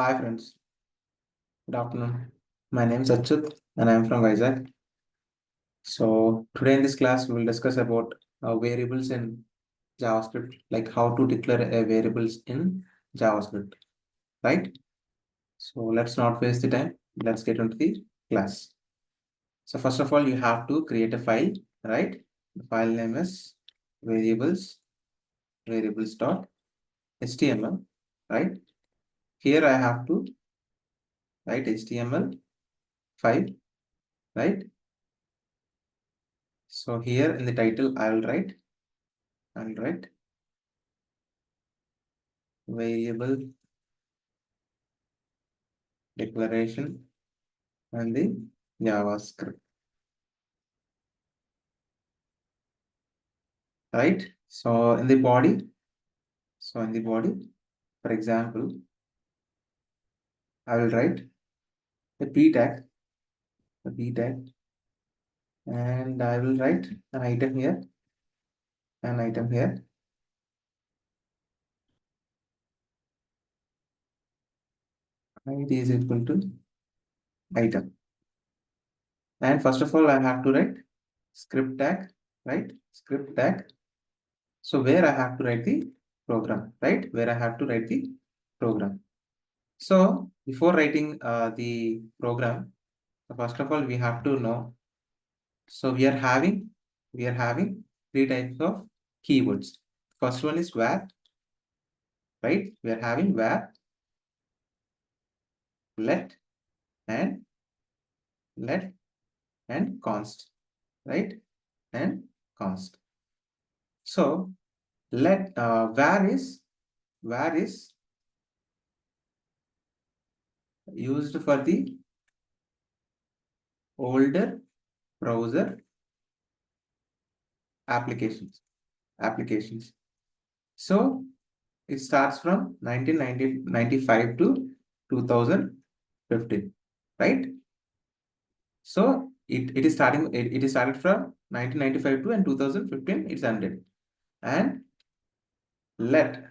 Hi friends, good afternoon. My name is Achut and I am from Vizag. So today in this class we will discuss about variables in JavaScript, like how to declare a variables in JavaScript, right? So let's not waste the time. Let's get into the class. So first of all, you have to create a file, right? The file name is variables.html, right? Here I have to write HTML5, right? So here in the title, I'll write variable declaration and the JavaScript, right? So in the body, for example, I will write a p tag, and I will write an item here, it is equal to item. And first of all, I have to write script tag, right? Script tag. So where I have to write the program, right? Where I have to write the program. So before writing the program, first of all, we have to know. So we are having three types of keywords. First one is where, right? We are having where, let, and let and const, right? And const. So let where is used for the older browser applications. So it starts from 1995 to 2015, right? So it is started from 1995 to and 2015 it's ended. And let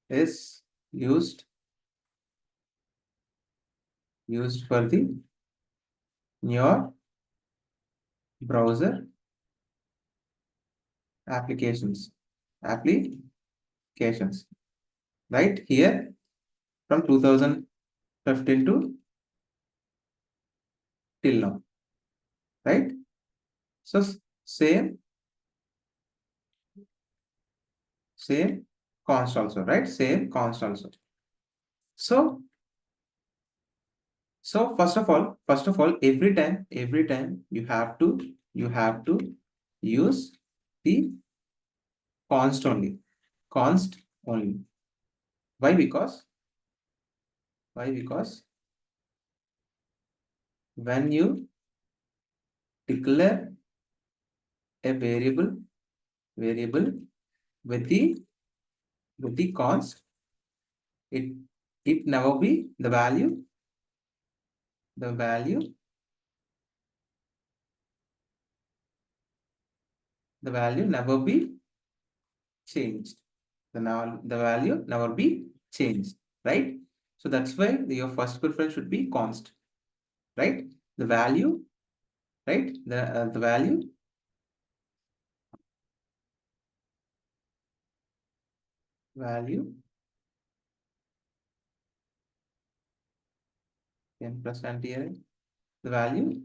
is used for the newer browser applications right here from 2015 to till now, right? So same const also, right? Same const also. So first of all, every time you have to use the const only. Const only. Why? Because when you declare a variable with the const, it never be the value never be changed. The value never be changed, right? So that's why your first preference should be const, right? The value, right? The value n plus anti array, the value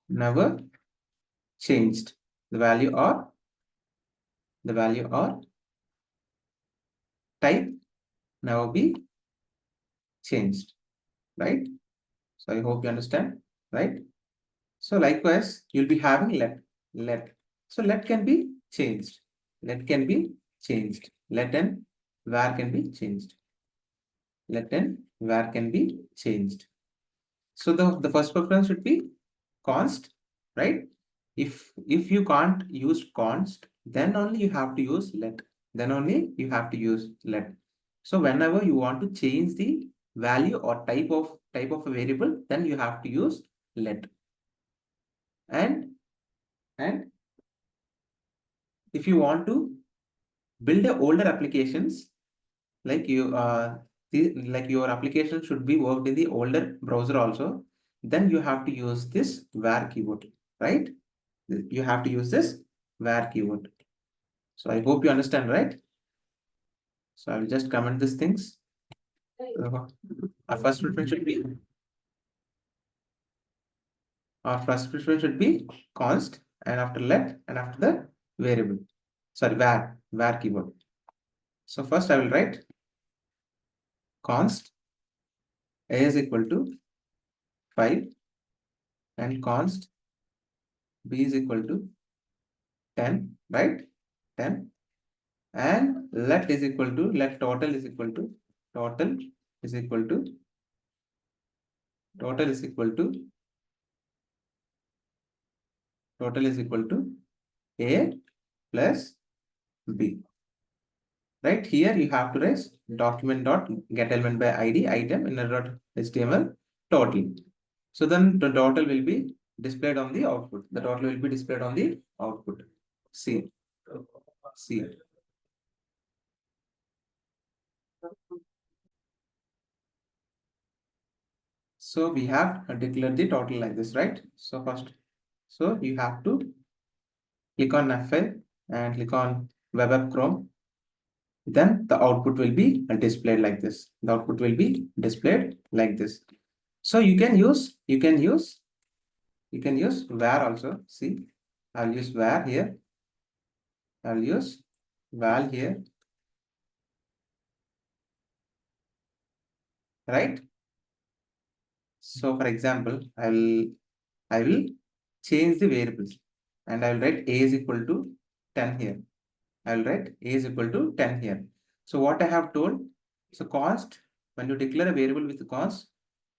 never changed. The value or type never be changed, right? So I hope you understand, right? So likewise, you'll be having let. So let can be changed. Let can be changed. Let and where can be changed. Let and where can be changed. So the first preference should be const, right? If you can't use const, then only you have to use let. Then only you have to use let. So whenever you want to change the value or type of a variable, then you have to use let. And if you want to build a older applications, like like your application should be worked in the older browser also, then you have to use this var keyword, right? You have to use this var keyword. So I hope you understand, right? So I will just comment these things. Our first preference should be const, and after let, and after the variable. Sorry, var keyword. So first I will write const a is equal to 5 and const b is equal to 10, right? 10, and let is equal to, let total is equal to, total is equal to, total is equal to, total is equal to a plus b. Right here you have to write document dot get element by id item inner dot html total. So then the total will be displayed on the output. The total will be displayed on the output. See, see. So we have declared the total like this, right? So first, so you have to click on F5 and click on Web App Chrome. Then the output will be displayed like this. The output will be displayed like this. So you can use var also. See, I'll use var here. I'll use val here, right? So for example, I will change the variables and I will write a is equal to 10 here. I will write a is equal to 10 here. So what I have told, so const, when you declare a variable with const,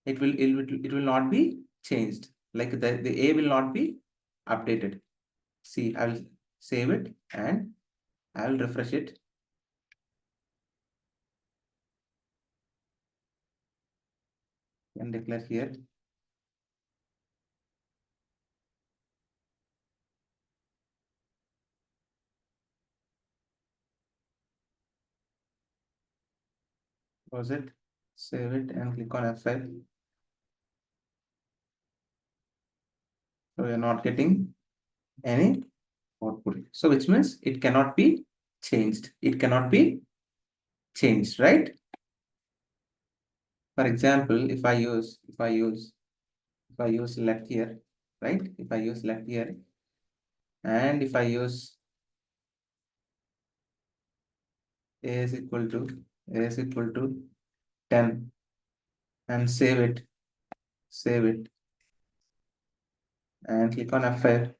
it will not be changed. Like the a will not be updated. See, I will save it and I will refresh it. And declare here. Close it, save it and click on F5. So we are not getting any output. So which means it cannot be changed. It cannot be changed, right? For example, if I use let here, right? If I use let here, and if I use a is equal to 10 and save it, and click on F5,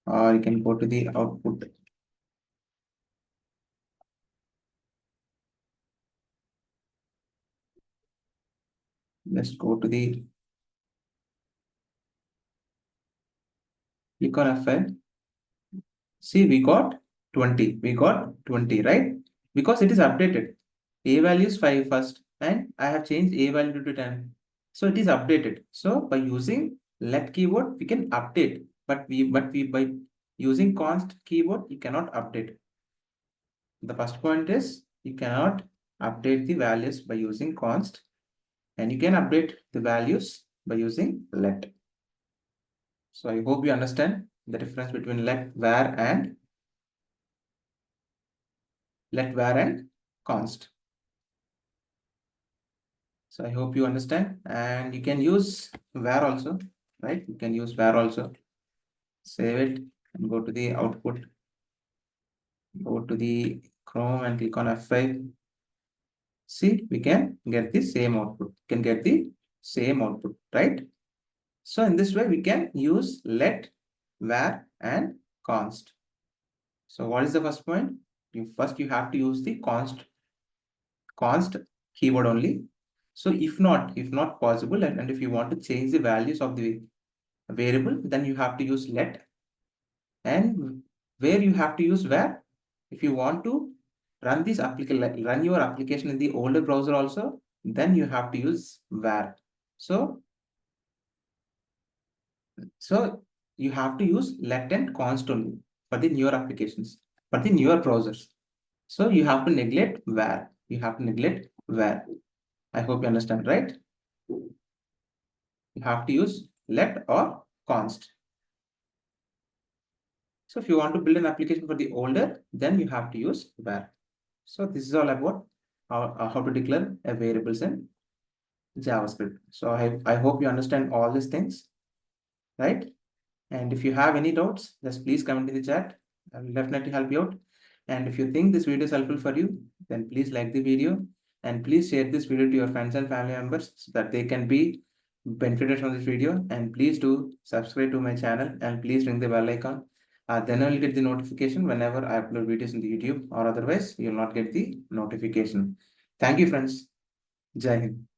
or you can go to the output. Let's go to the, click on F5. See, we got 20, right? Because it is updated. A value is 5 first, and I have changed a value to 10. So it is updated. So by using let keyword, we can update, but we by using const keyword, you cannot update. The first point is you cannot update the values by using const, and you can update the values by using let. So I hope you understand the difference between let var and const. So I hope you understand, and you can use var also, right? You can use var also. Save it and go to the output. Go to the Chrome and click on F5. See, we can get the same output. Can get the same output, right? So in this way, we can use let, var, and const. So what is the first point? First you have to use the const keyword only. So if not possible, and if you want to change the values of the variable, then you have to use let. And where you have to use var, if you want to run this application, run your application in the older browser also, then you have to use var. So you have to use let and const only for the newer applications, for the newer browsers. So you have to neglect var. You have to neglect where. I hope you understand, right? You have to use let or const. So if you want to build an application for the older, then you have to use where. So this is all about how to declare a variables in JavaScript. So I hope you understand all these things, right? And if you have any doubts, just please comment in the chat. I will definitely help you out. And if you think this video is helpful for you, then please like the video and please share this video to your friends and family members so that they can be benefited from this video. And please do subscribe to my channel and please ring the bell icon. Then I will get the notification whenever I upload videos in the YouTube, or otherwise you will not get the notification. Thank you, friends. Jai Hind.